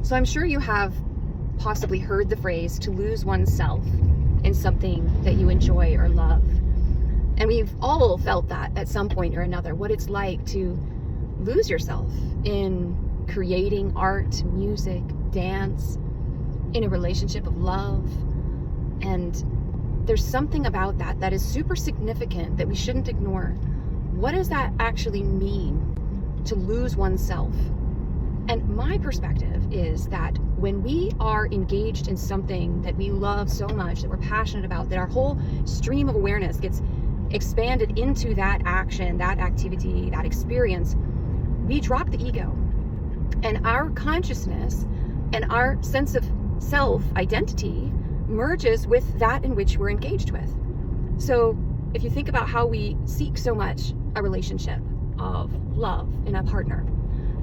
So I'm sure you have possibly heard the phrase to lose oneself in something that you enjoy or love. And we've all felt that at some point or another, what it's like to lose yourself in creating art, music, dance, in a relationship of love. And there's something about that that is super significant that we shouldn't ignore. What does that actually mean, to lose oneself? And my perspective is that when we are engaged in something that we love so much, that we're passionate about, that our whole stream of awareness gets expanded into that action, that activity, that experience, we drop the ego. And our consciousness and our sense of self-identity merges with that in which we're engaged with. So if you think about how we seek so much a relationship of love in a partner,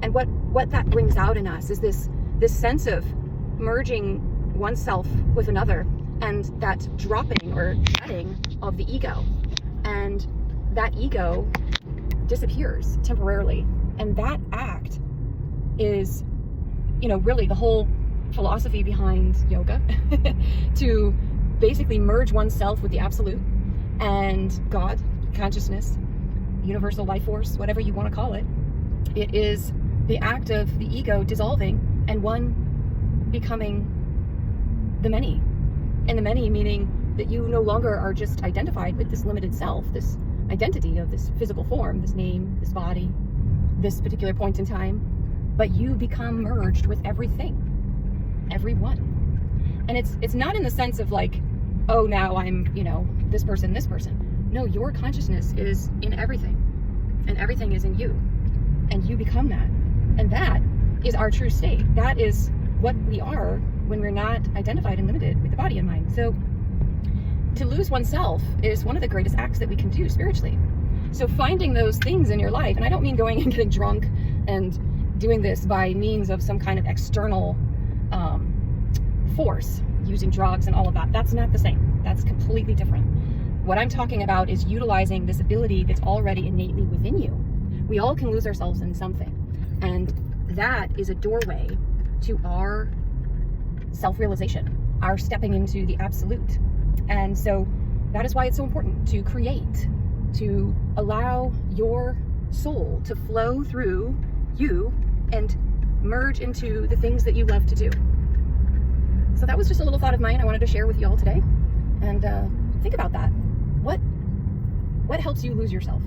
and what that brings out in us is this sense of merging oneself with another, and that dropping or shedding of the ego. And that ego disappears temporarily. And that act is, really the whole philosophy behind yoga, to basically merge oneself with the absolute and God, consciousness, universal life force, whatever you want to call it. It is the act of the ego dissolving and one becoming the many. And the many meaning that you no longer are just identified with this limited self, this identity of this physical form, this name, this body, this particular point in time, but you become merged with everything, everyone. And it's not in the sense of like, oh, now I'm, this person. No, your consciousness is in everything, and everything is in you, and you become that. And that is our true state. That is what we are when we're not identified and limited with the body and mind. So to lose oneself is one of the greatest acts that we can do spiritually. So finding those things in your life, and I don't mean going and getting drunk and doing this by means of some kind of external force, using drugs and all of that. That's not the same. That's completely different. What I'm talking about is utilizing this ability that's already innately within you. We all can lose ourselves in something. And that is a doorway to our self-realization, our stepping into the absolute. And so that is why it's so important to create, to allow your soul to flow through you and merge into the things that you love to do. So that was just a little thought of mine I wanted to share with you all today. And think about that. What helps you lose yourself?